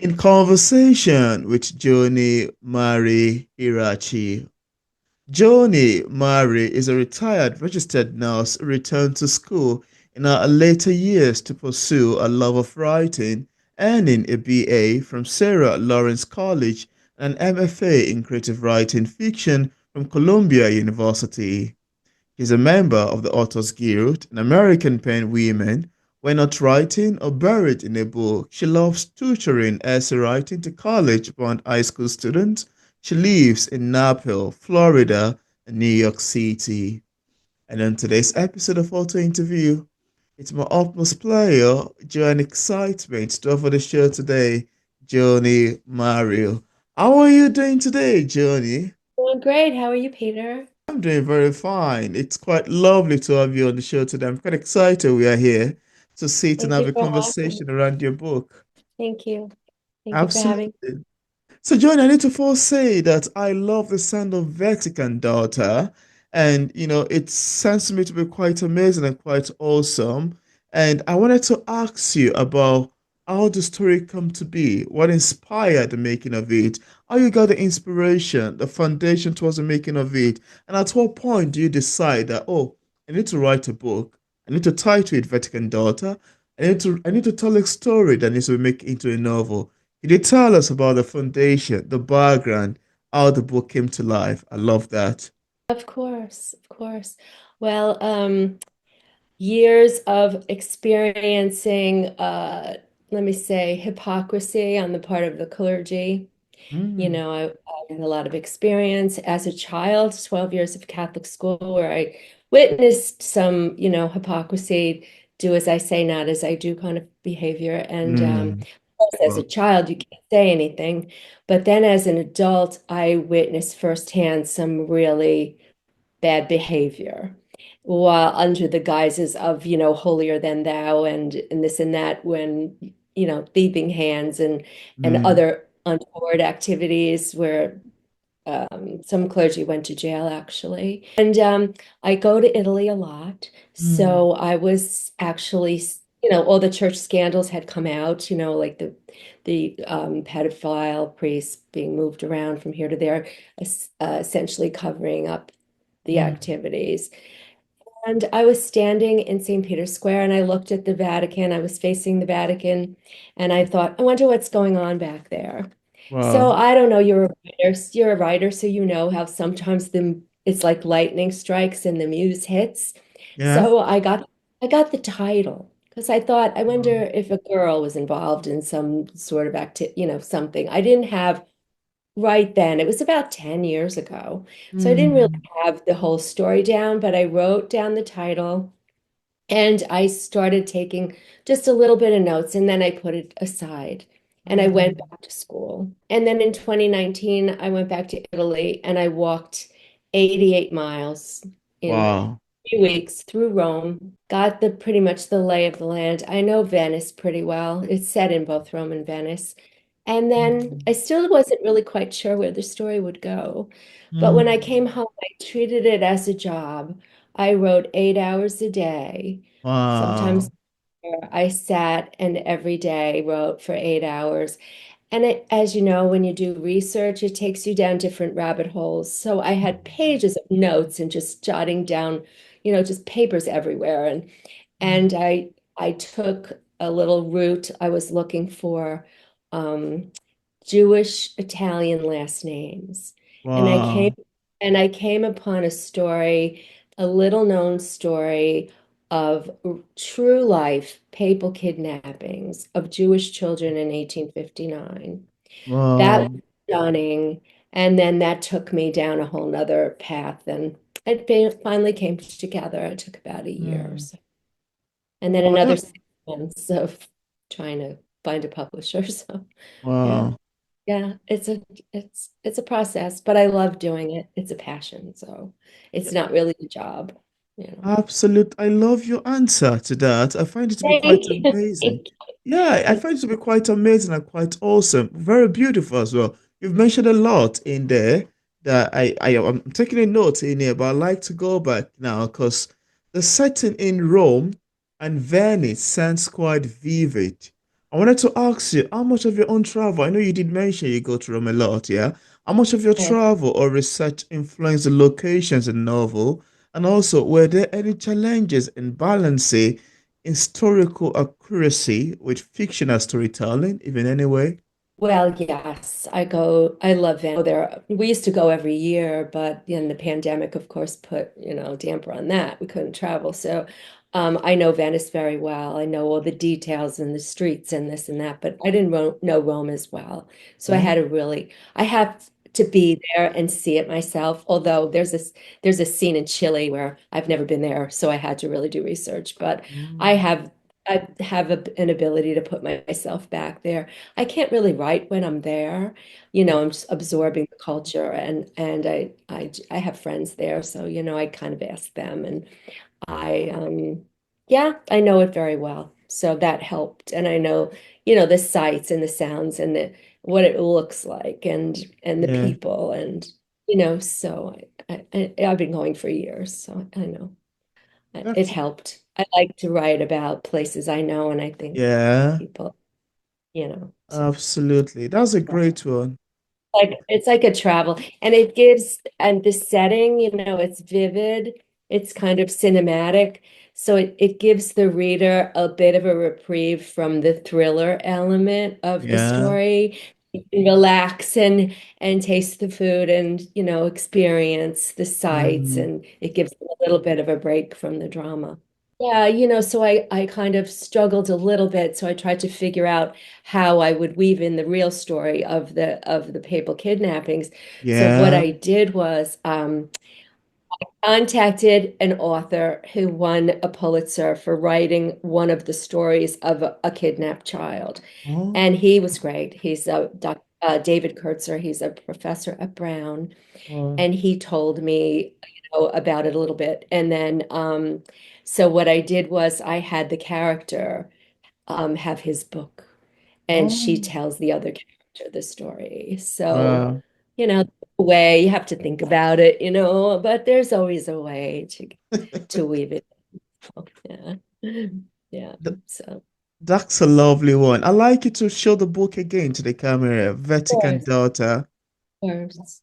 In conversation with Joni Marie Iraci. Joni Marie is a retired registered nurse who returned to school in her later years to pursue a love of writing, earning a BA from Sarah Lawrence College and an MFA in creative writing fiction from Columbia University. He's a member of the Authors Guild, an American pen women. When not writing or buried in a book, she loves tutoring essay writing to college-bound high school students. She lives in Naples, Florida, and New York City. And on today's episode of Auto Interview, it's my utmost pleasure, joy, and excitement to offer the show today, Joni Mario. How are you doing today, Joni? Doing great. How are you, Peter? I'm doing very fine. It's quite lovely to have you on the show today. I'm quite excited we are here to sit and Thank have you a for having me. conversation around your book. Thank you. Thank you for having me. Absolutely. So, John, I need to first say that I love the sound of Vatican daughter. And, it sounds to me to be quite amazing and quite awesome. And I wanted to ask you about how the story come to be, what inspired the making of it, how you got the inspiration, the foundation towards the making of it, and at what point do you decide that, oh, I need to write a book, I need to title it Vatican Daughter, I need to tell a story that needs to be made into a novel. Could you tell us about the foundation, the background, how the book came to life? I love that. Of course, of course. Well, years of experiencing, let me say, hypocrisy on the part of the clergy. Mm, I had a lot of experience as a child, 12 years of Catholic school, where I witnessed some, hypocrisy, do as I say, not as I do kind of behavior. And mm, of course, as a wow. child, you can't say anything. But then as an adult, I witnessed firsthand some really bad behavior while under the guises of, holier than thou and this and that when, thieving hands and Mm, other untoward activities where some clergy went to jail actually. And I go to Italy a lot. mm, So I was actually, all the church scandals had come out, like the pedophile priests being moved around from here to there, essentially covering up the mm. activities. And I was standing in St. Peter's Square and I looked at the Vatican. I was facing the Vatican and I thought, I wonder what's going on back there. So Wow. I don't know, you're a writer, so you know how sometimes it's like lightning strikes and the muse hits. Yeah. So I got the title because I thought, I wonder Wow. if a girl was involved in some sort of something. I didn't have right then. It was about 10 years ago. So I didn't really Mm, have the whole story down, but I wrote down the title and I started taking just a little bit of notes and then I put it aside and I went mm. back to school. And then in 2019, I went back to Italy and I walked 88 miles in Wow. 3 weeks through Rome, got the pretty much the lay of the land. I know Venice pretty well. It's set in both Rome and Venice. And then Mm, I still wasn't really quite sure where the story would go. But when I mm. came home, I treated it as a job. I wrote 8 hours a day. Sometimes Wow. I sat and every day wrote for 8 hours. And as you know, when you do research, it takes you down different rabbit holes. So I had pages of notes and just jotting down, just papers everywhere. And Mm. I took a little route. I was looking for um, Jewish Italian last names. And I came Wow. and I came upon a story, a little known story of true life papal kidnappings of Jewish children in 1859. That Wow. was stunning. And then that took me down a whole nother path. And it finally came together. It took about a year or Mm. so. And then Wow. another That, 6 months of trying to find a publisher. So yeah. wow. Yeah, it's a process, but I love doing it. It's a passion, so it's not really a job. Absolute. I love your answer to that. I find it to be quite Thank you. amazing. Thank Yeah, I you. find it to be quite amazing and quite awesome. Very beautiful as well. You've mentioned a lot in there that I'm taking a note in here, but I like to go back now because the setting in Rome and Venice sounds quite vivid. I wanted to ask you, how much of your own travel, I know you did mention you go to Rome a lot, yeah? How much of your Yes. travel or research influenced the locations in the novel? And also, were there any challenges in balancing historical accuracy with fictional storytelling, even anyway? Well, yes, I love Van there. We used to go every year, but then the pandemic, of course, put, damper on that. We couldn't travel. So I know Venice very well. I know all the details and the streets and this and that, but I didn't know Rome as well. So Oh, I have to be there and see it myself. Although there's a scene in Chile where I've never been there, so I had to really do research. But I mm, have I have an ability to put myself back there. I can't really write when I'm there. I'm just absorbing the culture and I have friends there, so I kind of ask them and I yeah, I know it very well. So that helped. And I know, the sights and the sounds and what it looks like and the yeah, people and so I've been going for years, so I know. It that's, helped. I like to write about places I know and I think yeah, people, so absolutely. That's a great one. like it's like a travel and it gives and the setting, it's vivid, it's kind of cinematic, so it gives the reader a bit of a reprieve from the thriller element of the Yeah. story. You can relax and taste the food and experience the sights, Mm, and it gives a little bit of a break from the drama. Yeah, so I kind of struggled a little bit, so I tried to figure out how I would weave in the real story of the papal kidnappings. So what yeah. I did was contacted an author who won a Pulitzer for writing one of the stories of a kidnapped child, Oh, and he was great. He's David Kurtzer. He's a professor at Brown, oh, and he told me, about it a little bit. And then, so what I did was I had the character have his book, and she oh, tells the other character the story. So, wow. a way you have to think about it, but there's always a way to weave it. Yeah, yeah. Th- So, That's a lovely one. I like you to show the book again to the camera. of Vatican course, Daughter. of course.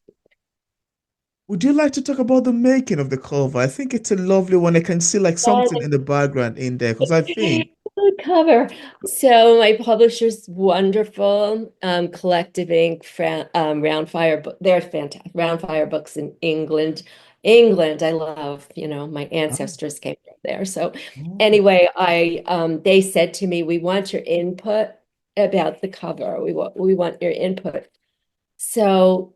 Would you like to talk about the making of the cover? I think it's a lovely one. I can see like something in the background in there because I think, Good cover. So my publisher's wonderful, Collective Ink, Roundfire, they're fantastic. Roundfire Books in England. England, I love, my oh, ancestors came from there. So oh, anyway, they said to me, we want your input about the cover. We want your input. So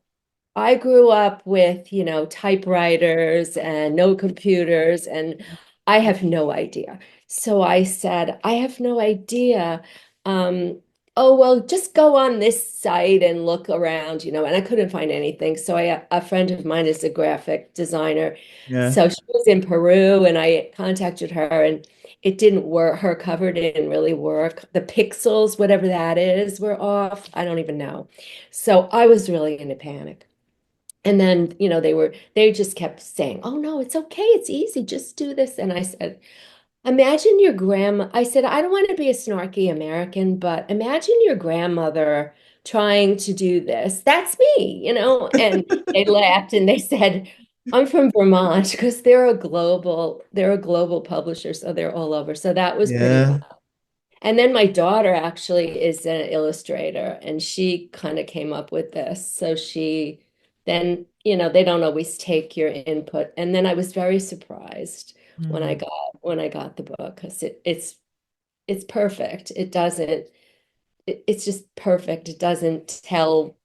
I grew up with, typewriters and no computers, and I have no idea. So I said, I have no idea. Um, oh, well, just go on this site and look around, and I couldn't find anything. So a friend of mine is a graphic designer. yeah, So she was in Peru, and I contacted her, and it didn't work. Her cover didn't really work. The pixels, whatever that is, were off. I don't even know. So I was really in a panic. And then, they just kept saying, oh, no, it's okay. It's easy. Just do this. And I said, imagine your grandma. I said, I don't want to be a snarky American, but imagine your grandmother trying to do this. That's me, And they laughed and they said, I'm from Vermont because they're a global publisher, so they're all over. So that was pretty fun. yeah. And then my daughter actually is an illustrator and she kind of came up with this. So then, they don't always take your input. And then I was very surprised when I Hmm, got when I got the book because it's perfect. It's just perfect. It doesn't tell,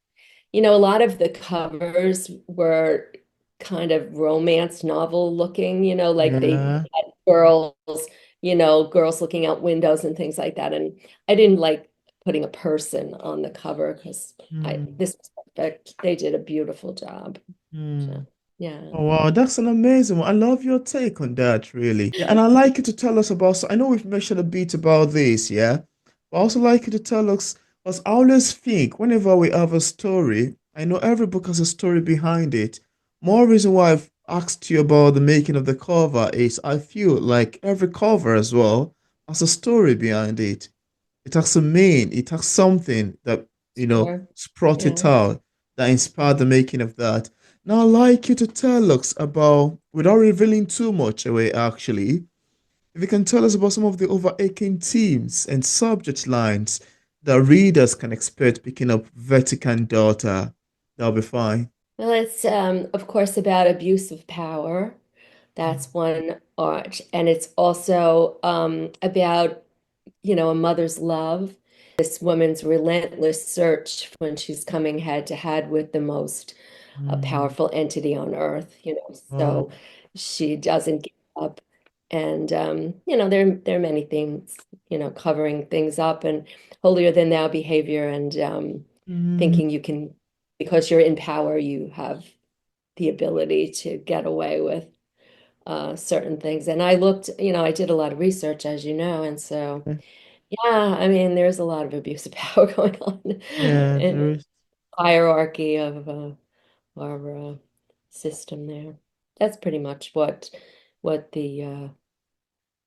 a lot of the covers were kind of romance novel looking, like they yeah. had girls looking out windows and things like that. And I didn't like putting a person on the cover because Hmm, this was perfect. They did a beautiful job. hmm. So, yeah. Oh, wow, that's an amazing one. I love your take on that, really. Yeah, and I'd like you to tell us about, so I know we've mentioned a bit about this, yeah? But I also like you to tell us, because I always think whenever we have a story, I know every book has a story behind it. More reason why I've asked you about the making of the cover is I feel like every cover as well has a story behind it. It has a mean, it has something that, Sure. brought it Yeah. out, that inspired the making of that. Now, I'd like you to tell us about, without revealing too much away, actually, if you can tell us about some of the overarching themes and subject lines that readers can expect picking up Vatican Daughter, that'll be fine. Well, it's of course about abuse of power. Mm. That's one art. And it's also about, a mother's love, this woman's relentless search when she's coming head to head with the most Mm. powerful entity on earth, Wow. so she doesn't give up. And there are many things, covering things up and holier than thou behavior and Mm. thinking you can, because you're in power, you have the ability to get away with certain things. And I looked, I did a lot of research, as you know, and so yeah, I mean, there's a lot of abuse of power going on Yeah, in there the is. hierarchy of our system there. That's pretty much what the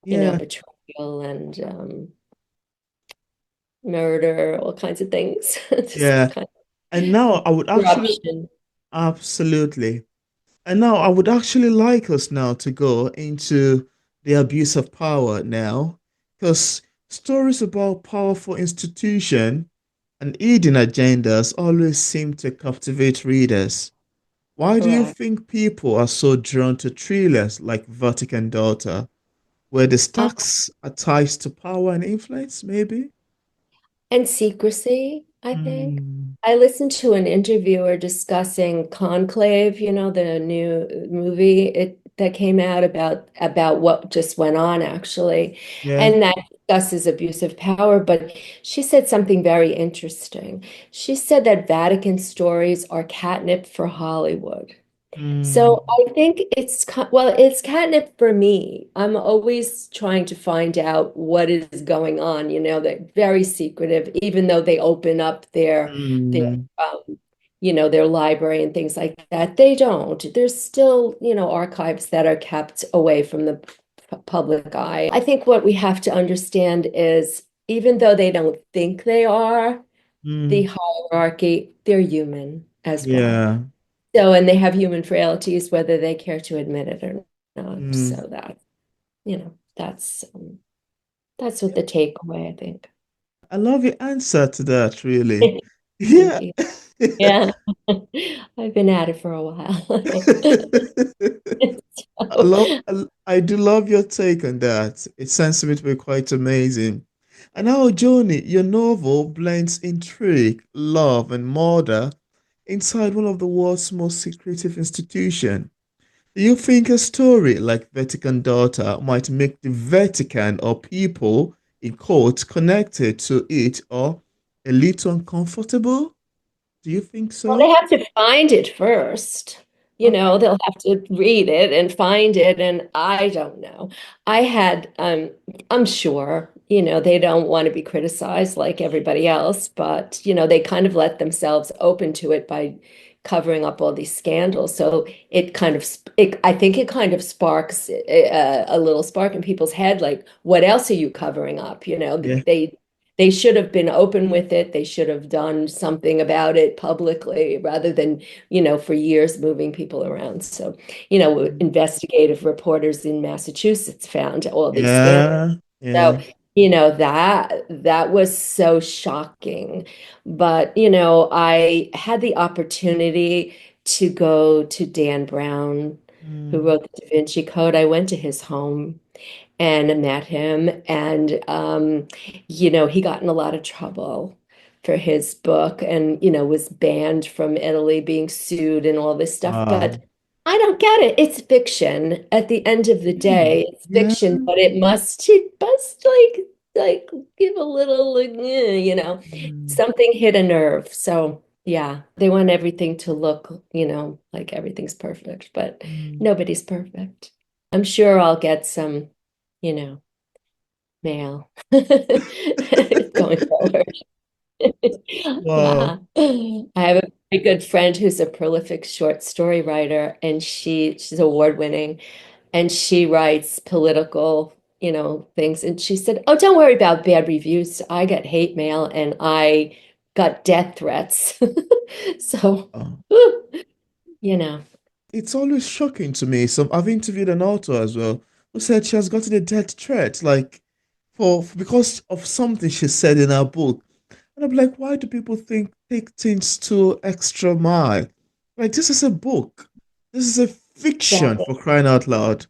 Yeah, betrayal and murder, all kinds of things, just yeah. kind And now I would of actually, corruption. absolutely. And now I would actually like us now to go into the abuse of power now, because stories about powerful institution and hidden agendas always seem to captivate readers. Why do you Correct. think people are so drawn to thrillers like Vatican Daughter, where the stakes are tied to power and influence, maybe? And secrecy, I think. Mm, I listened to an interviewer discussing Conclave, the new movie that came out about what just went on actually. yeah. And that discusses abuse of power, but she said something very interesting. She said that Vatican stories are catnip for Hollywood. Mm, So I think it's catnip for me. I'm always trying to find out what is going on. They're very secretive, even though they open up their mm, their library and things like that. They don't. There's still, archives that are kept away from the public eye. I think what we have to understand is even though they don't think they are, the mm, hierarchy, they're human as well. yeah. So, and they have human frailties, whether they care to admit it or not. Mm. So that's what the takeaway, I think. I love your answer to that, really. Thank Yeah. you. Yeah, I've been at it for a while. So, I do love your take on that. It sounds to me to be quite amazing. And now, Joni, your novel blends intrigue, love, and murder inside one of the world's most secretive institutions. Do you think a story like Vatican Daughter might make the Vatican or people in court connected to it or a little uncomfortable? Do you think well, they so? have to find it first. Okay. They'll have to read it and find it, and I don't know. I had, I'm sure, they don't want to be criticized like everybody else, but, they kind of let themselves open to it by covering up all these scandals. So I think it kind of sparks a little spark in people's head, like, what else are you covering up? Yeah. They should have been open with it. They should have done something about it publicly rather than, for years moving people around. So, investigative reporters in Massachusetts found all these scandals. Yeah. Yeah. So, that was so shocking. But, I had the opportunity to go to Dan Brown, who Mm. wrote the Da Vinci Code. I went to his home and met him. And, he got in a lot of trouble for his book and, was banned from Italy, being sued and all this stuff. But Wow. I don't get it. It's fiction. At the end of the Mm. day, it's Yeah. fiction, but it must like give a little, like, Mm. something hit a nerve. So yeah, they want everything to look, like everything's perfect, but Mm. nobody's perfect. I'm sure I'll get some, you know, mail going forward. Wow. Yeah. I have a very good friend who's a prolific short story writer, and she's award winning, and she writes political. things. And she said, "Oh, don't worry about bad reviews. I got hate mail and I got death threats." So, Oh. you know, It's always shocking to me. So I've interviewed an author as well who said she has gotten a death threat, like because of something she said in her book. And I'm like, why do people think take things to extra mile? Like this is a book. This is a fiction exactly. for crying out loud.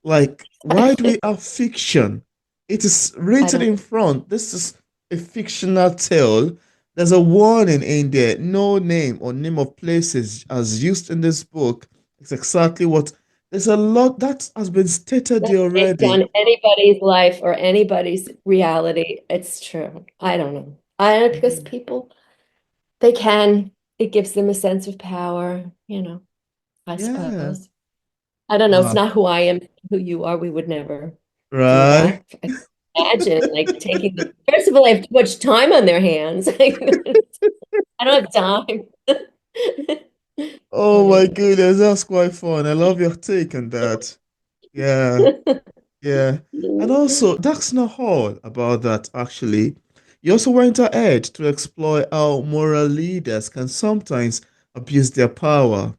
Like, why do we have fiction? It is I written don't, in front. This is a fictional tale. There's a warning in there. No name or name of places as used in this book. It's exactly what. There's a lot that has been stated there based already. on anybody's life or anybody's reality. It's true. I don't know. I don't because Mm. people they can. It gives them a sense of power, I Yeah. suppose. I don't know. It's Wow. not who I am, who you are. We would never do Right. that. I can imagine like taking first of all, they have too much time on their hands. I don't have time. Oh my Anyway. goodness, that's quite fun. I love your take on that. Yeah. Yeah. And also, that's not all about that, actually. You also went ahead to explore how moral leaders can sometimes abuse their power.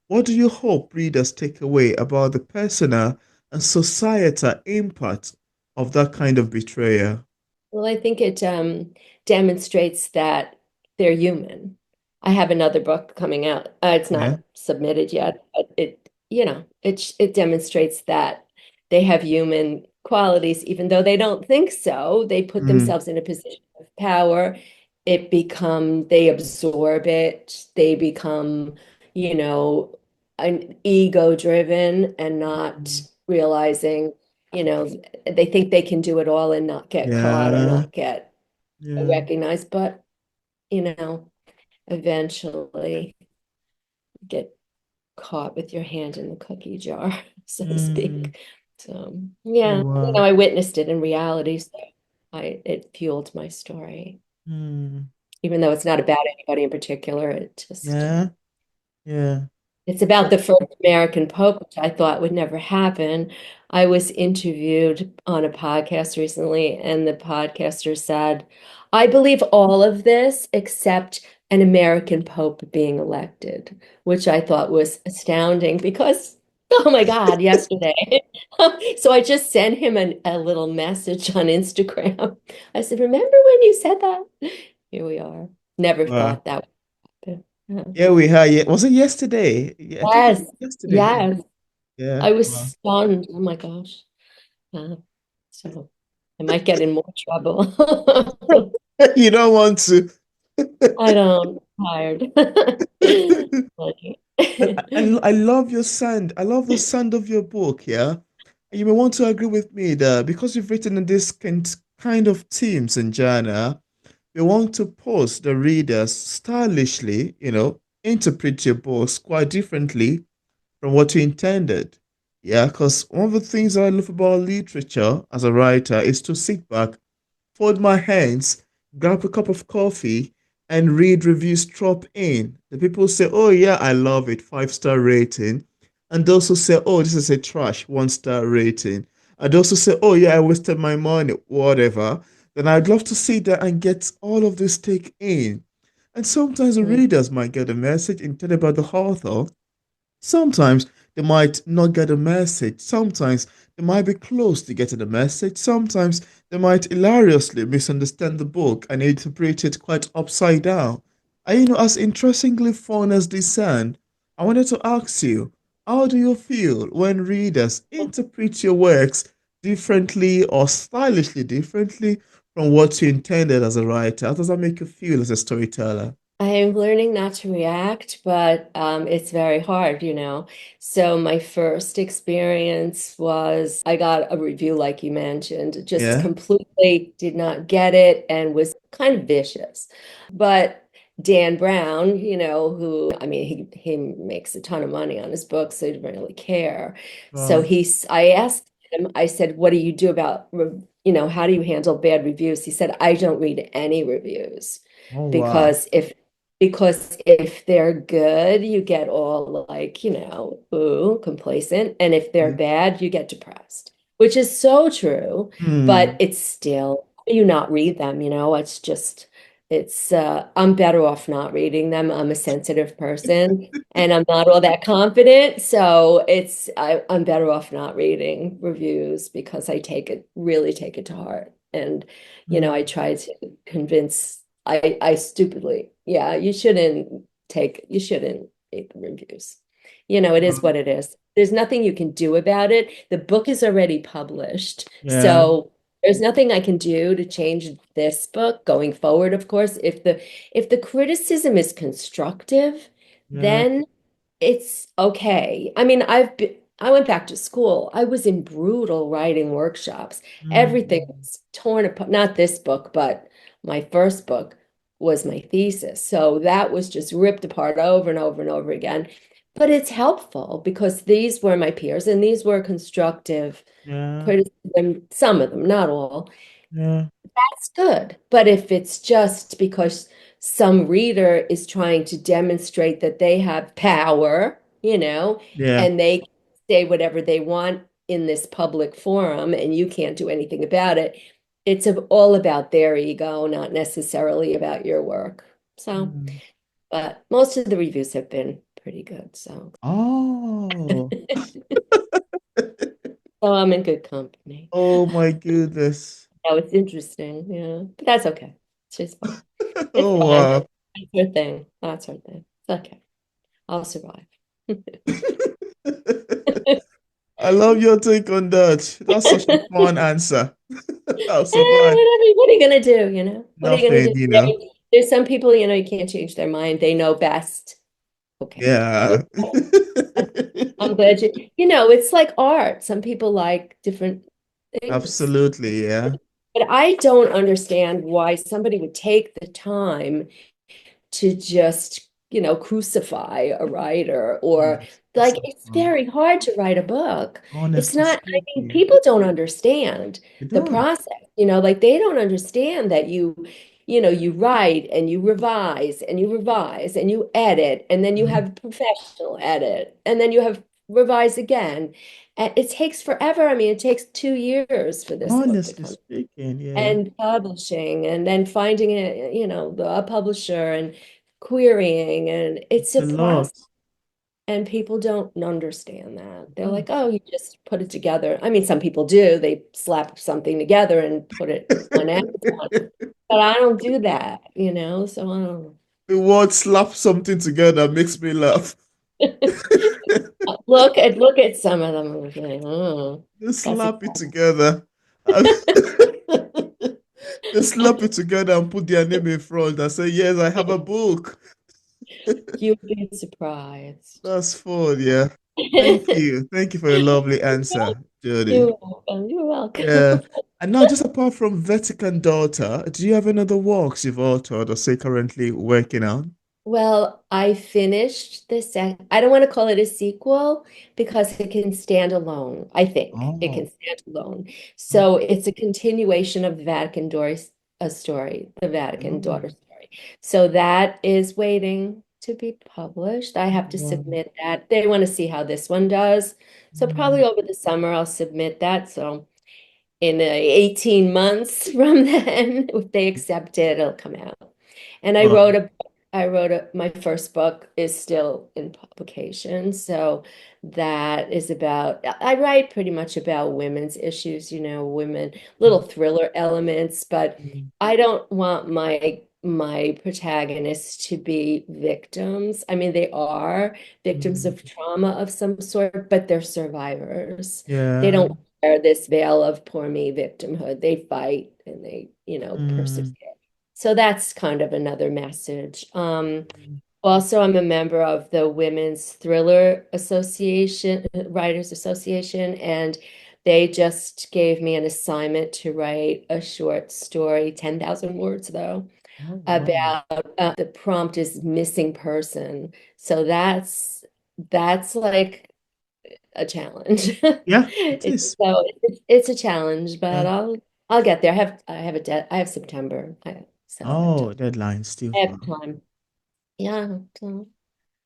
What do you hope readers take away about the personal and societal impact of that kind of betrayal? Well, I think it demonstrates that they're human. I have another book coming out. It's not Yeah. submitted yet, but it demonstrates that they have human qualities, even though they don't think so. They put Mm, themselves in a position of power. They absorb it. They become, an ego driven and not mm, realizing you know, they think they can do it all and not get caught or yeah. not get Yeah. recognized, but you know, eventually get caught with your hand in the cookie jar, so to Mm, speak. So oh, yeah, wow. I witnessed it in reality, so I it fueled my story. Mm, Even though it's not about anybody in particular, it just yeah. Yeah. it's about the first American Pope, which I thought would never happen. I was interviewed on a podcast recently, and the podcaster said, I believe all of this except an American Pope being elected, which I thought was astounding because, oh my God, yesterday. So I just sent him a little message on Instagram. I said, remember when you said that? Here we are. Never Wow. thought that would happen. Yeah, we had. Yeah, was it yesterday? Yeah, I think it Yes, was yesterday. Yeah. yes. Yeah. I was Wow. stunned. Oh my gosh. Uh, so I might get in more trouble. You don't want to. I don't. I'm tired. I love your sound. I love the sound of your book. Yeah. You may want to agree with me that because you've written in this kind of themes in genre, we want to pose the readers stylishly, interpret your books quite differently from what you intended. Yeah, because one of the things I love about literature as a writer is to sit back, fold my hands, grab a cup of coffee, and read reviews drop in. The people say, oh, yeah, I love it, 5-star rating. And those who say, oh, this is a trash, 1-star rating. And those who say, oh, yeah, I wasted my money, whatever. Then I'd love to sit there and get all of this take in. And sometimes the readers might get a message intended by the author. Sometimes they might not get a message. Sometimes they might be close to getting a message. Sometimes they might hilariously misunderstand the book and interpret it quite upside down. And as interestingly fun as this sound, I wanted to ask you, how do you feel when readers interpret your works differently or stylishly differently from what you intended as a writer? How does that make you feel as a storyteller? I am learning not to react, but it's very hard. So my first experience was I got a review, like you mentioned, just Yeah? completely did not get it and was kind of vicious. But Dan Brown, who I mean, he makes a ton of money on his books, so he didn't really care. So Right. I asked him, I said, "What do you do about, how do you handle bad reviews?" He said, "I don't read any reviews." Oh, wow. Because if they're good, you get all like, ooh, complacent. And if they're Yeah. bad, you get depressed. which is so true, but Hmm. it's still, you not read them, it's just, I'm better off not reading them. I'm a sensitive person and I'm not all that confident. So I'm better off not reading reviews because really take it to heart. And, I Hmm. try to convince, I stupidly, yeah, you shouldn't read the reviews. It is Wow. what it is. There's nothing you can do about it. The book is already published. Yeah. So there's nothing I can do to change this book going forward, of course. If the criticism is constructive, Yeah. then it's okay. I mean, I went back to school. I was in brutal writing workshops. Everything Hmm. was torn apart. Not this book, but my first book was my thesis. So that was just ripped apart over and over and over again. But it's helpful because these were my peers and these were constructive Yeah. criticism, some of them, not all. Yeah. That's good. But if it's just because some reader is trying to demonstrate that they have power, Yeah. and they can say whatever they want in this public forum and you can't do anything about it, it's all about their ego, not necessarily about your work. So, Hmm. but most of the reviews have been pretty good. So, Oh. so I'm in good company. Oh my goodness. Oh, it's interesting. Yeah, but that's okay. She's fine. It's Oh fine. wow. That's her thing. That's her thing. It's okay. I'll survive. I love your take on that. That's such a fun answer. I'll survive. What are you gonna do? What are you gonna Nothing, do? you know. There's some people, you can't change their mind. They know best. Okay. Yeah. I'm glad it's like art. Some people like different things. Absolutely, yeah. But I don't understand why somebody would take the time to just, crucify a writer or Yes, it's like so it's fun. very hard to write a book. It's Honestly not, I mean, speaking, people don't understand you the don't. process, like they don't understand that you write and you revise and you revise and you edit and then you Mhm. have a professional edit and then you have revise again. And it takes forever. I mean, it takes 2 years for this book to Honestly come speaking, yeah. and publishing and then finding a publisher and querying and it's It's a a lot. process and people don't understand that. They're No. like, oh, you just put it together. I mean, some people do. They slap something together and put it on Amazon, but I don't do that, so I don't The word slap something together makes me laugh. know. Look at some of them and say, oh, They that's slap it together. They slap it together and put their name in front and say, yes, I have a book. you'd be surprised. That's fun, yeah. Thank you. Thank you for your lovely answer, Jody. You're welcome. You're Yeah. welcome. And now, just apart from Vatican Daughter, do you have any other works you've authored or say currently working on? Well, I finished the set. I don't want to call it a sequel because it can stand alone. I think it can Oh, stand alone. So okay. it's a continuation of the Vatican Doris a story, the Vatican Oh, daughter story. So that is waiting to be published. I have to wow. submit that. They want to see how this one does. So Mm, probably over the summer I'll submit that. So in 18 months from then, if they accept it, it'll come out. And wow. my first book is still in publication. So that is I write pretty much about women's issues, women, little thriller elements, but Mm, I don't want my protagonists to be victims. I mean, they are victims mm, of trauma of some sort, but they're survivors. They yeah. don't wear this veil of poor me victimhood. They fight and they, persevere. Mm, So that's kind of another message. mm, Also, I'm a member of the Women's Thriller Association, Writers Association, and they just gave me an assignment to write a short story, 10,000 words though, oh, wow. about the prompt is missing person. So that's like a challenge. Yeah, it is. It's a challenge, but Yeah. I'll get there. I have September. So I have time. Oh, deadline still I have far. time. Yeah, so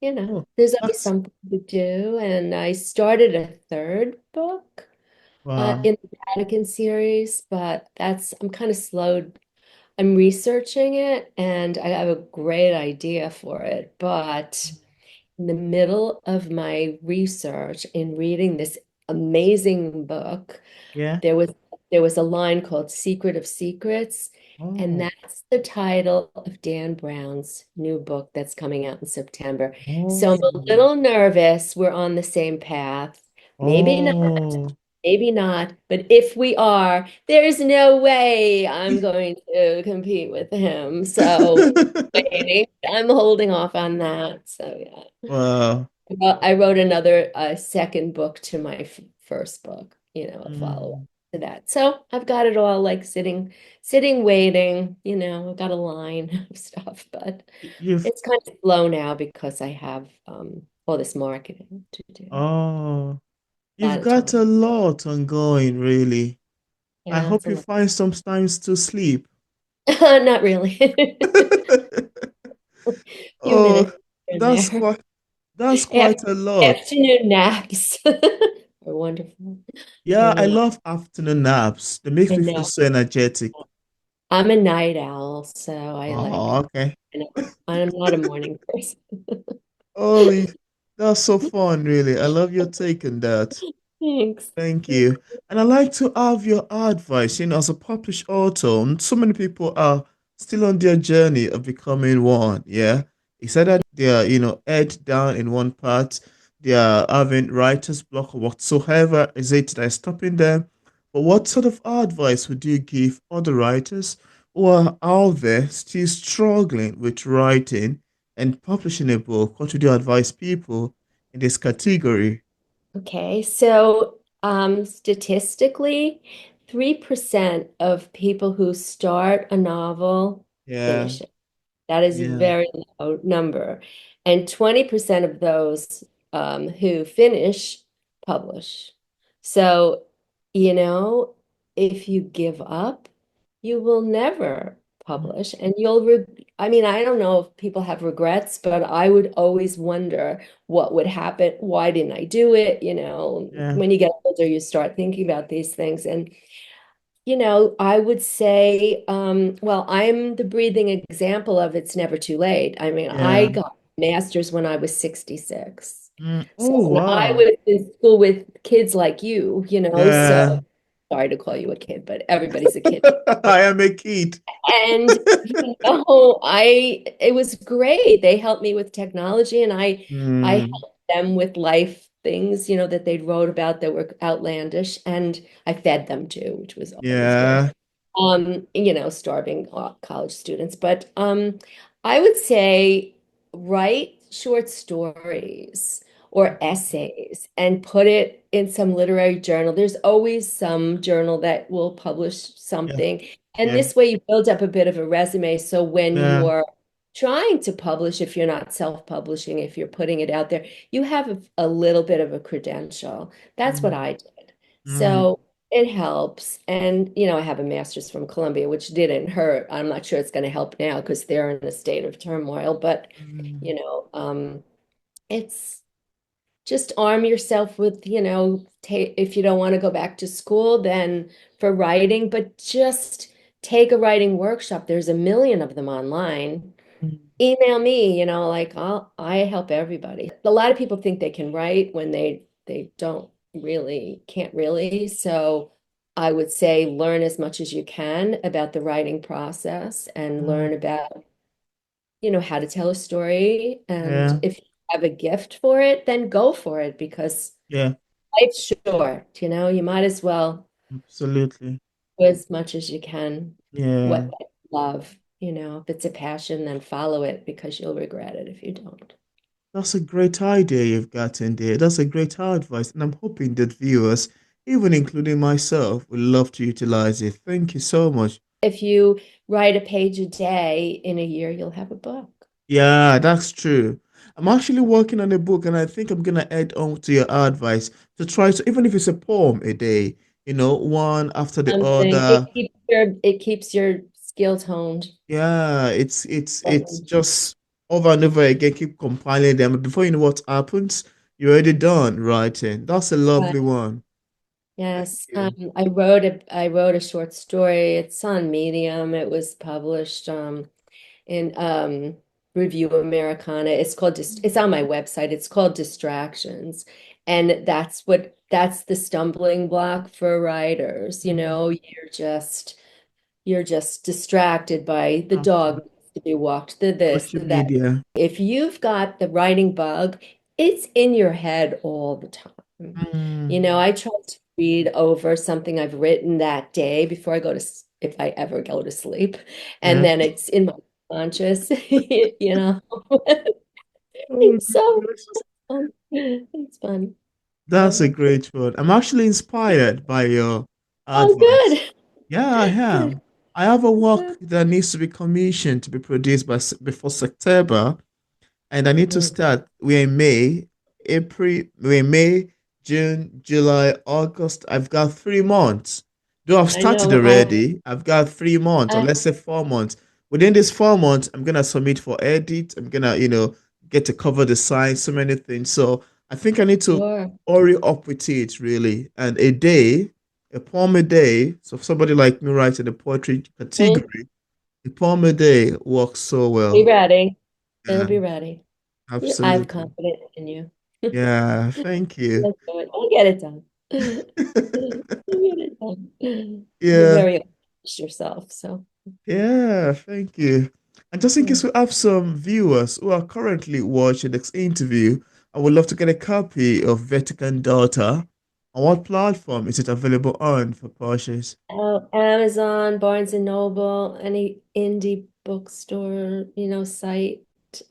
Oh, there's always that's something to do. And I started a third book. Wow. in the Vatican series, but I'm kind of slow. I'm researching it and I have a great idea for it, but in the middle of my research in reading this amazing book, Yeah. there was there was a line called Secret of Secrets, and Oh. that's the title of Dan Brown's new book that's coming out in September. So I'm a Oh. little nervous we're on the same path. Maybe not, Oh. maybe not, but if we are, there's no way I'm going to compete with him. So waiting. I'm holding off on that. So yeah. Wow. Well, I wrote another second book to my first book, a follow-up Mm. to that. So I've got it all like sitting, waiting, I've got a line of stuff, but You've it's kind of slow now because I have all this marketing to do. oh, A lot you've of got time. a lot ongoing, really. I Yeah, it's hope a you lot. find some times to sleep. Not really. Few Oh, minutes here and that's there. quite that's Af- quite a lot. Afternoon naps are wonderful. Yeah, They're I really, love afternoon naps. They make I me feel know. so energetic. I'm a night owl, so I Oh, like, okay. I'm not a morning person. Holy, that's so fun, really. I love your take on that. Thanks. Thank you. And I'd like to have your advice. As a published author, so many people are still on their journey of becoming one. Yeah. It's either they're, head down in one part, they are having writer's block or whatsoever is it that is stopping them. But what sort of advice would you give other writers who are out there still struggling with writing and publishing a book? What would you advise people in this category? Okay, so statistically, 3% of people who start a novel Yeah. finish it. That is a Yeah. very low number. And 20% of those who finish publish. So, you know, if you give up, you will never publish. And I mean, I don't know if people have regrets, but I would always wonder what would happen. Why didn't I do it? Yeah. When you get older, you start thinking about these things. And I would say, well, I'm the breathing example of it's never too late. I mean, I Yeah. got a master's when I was 66. Mm. So Oh, when I wow. was in school with kids like you, so Yeah. sorry to call you a kid, but everybody's a kid. I am a kid. And it was great. They helped me with technology and I Mm. helped them with life things, that they'd wrote about that were outlandish and I fed them too, which was always good. Yeah. Starving college students. But I would say write short stories or essays and put it in some literary journal. There's always some journal that will publish Yeah. something. And Yeah. this way you build up a bit of a resume. So when Yeah. you're trying to publish, if you're not self-publishing, if you're putting it out there, you have a little bit of a credential. That's what Mm. I did. Mm. So it helps. And, I have a master's from Columbia, which didn't hurt. I'm not sure it's going to help now because they're in a state of turmoil, but, Mm. you know, um, it's just arm yourself with, if you don't want to go back to school, then for writing, but just take a writing workshop. There's a million of them online. Mm. Email me, like I help everybody. A lot of people think they can write when they don't really, can't really. So I would say learn as much as you can about the writing process and Mm. learn about, how to tell a story. And Yeah. if you have a gift for it, then go for it because Yeah. life's short, you might as well Absolutely. do as much as you can Yeah. what you love. If it's a passion, then follow it because you'll regret it if you don't. That's a great idea you've got in there. That's a great advice. And I'm hoping that viewers, even including myself, will love to utilize it. Thank you so much. If you write a page a day in a year, you'll have a book. Yeah, that's true. I'm actually working on a book, and I think I'm gonna add on to your advice to try to, even if it's a poem a day, one after the Something other. it keeps your skills honed. Yeah, it's just over and over again, keep compiling them. Before you know what happens, you're already done writing. That's a Right. lovely one. Thank Yes, you. I wrote a short story. It's on Medium. It was published in Review Americana. It's on my website. It's called Distractions. And that's the stumbling block for writers. Mm. You're just distracted by the Okay. dog needs to be walked, the this, Social the that. media. If you've got the writing bug, it's in your head all the time. Mm. I try to read over something I've written that day before I go to, if I ever go to sleep, and Yeah. then it's in my conscious, you know. Oh, It's so goodness. fun. It's fun. That's a So, great one. I'm actually inspired by your oh, advice. good. Yeah, I Good. am. I have a work Good. that needs to be commissioned to be produced before September, and I need to Mhm. start. We're in May, June, July, August. I've got 3 months. Though I've I started know. already, I've got 3 months, or I let's say 4 months. Within these 4 months, I'm gonna submit for edit. I'm gonna, get to cover the science, so many things. So I think I need to sure. hurry up with it, really. And a poem a day. So for somebody like me writing the poetry Mhm. category, a poem a day works so Be well. ready. It'll Yeah, be ready. I have absolutely. confidence in you. Yeah, thank you. Let's do it. We'll get it done. We'll get it done. You're Yeah, very honest yourself, so yeah, thank you. And just in yeah. case we have some viewers who are currently watching this interview, I would love to get a copy of Vatican Daughter. On what platform is it available on for purchase? Oh, Amazon, Barnes and Noble, any indie bookstore, site,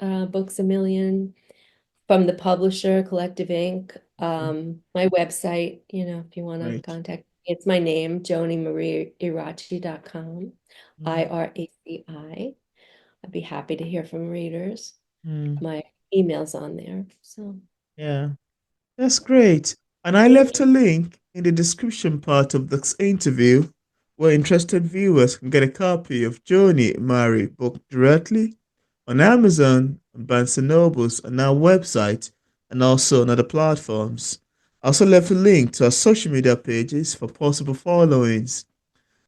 Books a Million, from the publisher, Collective Ink. Okay, My website, if you want to right. contact me, it's my name, JoniMarieIraci.com, Mm, IRACI. I'd be happy to hear from readers. mm, My email's on there. So yeah. That's great. And I thank left you. a link in the description part of this interview where interested viewers can get a copy of Joni Marie book directly on Amazon, and Barnes& and Nobles, and our website, and also on other platforms. I also left a link to our social media pages for possible followings.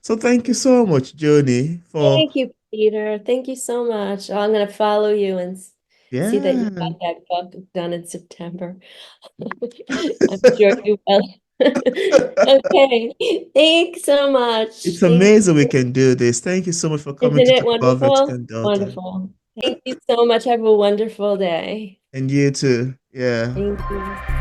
So thank you so much, Joni, for Thank you, Peter. Thank you so much. I'm going to follow you and see that you yeah. got that book done in September. I'm sure you will. Okay. Thanks so much. It's Thank amazing we you. can do this. Thank you so much for coming Isn't to it talk about wonderful? Vatican Daughter. Wonderful. Thank you so much. Have a wonderful day. And you too. Yeah. Thank you.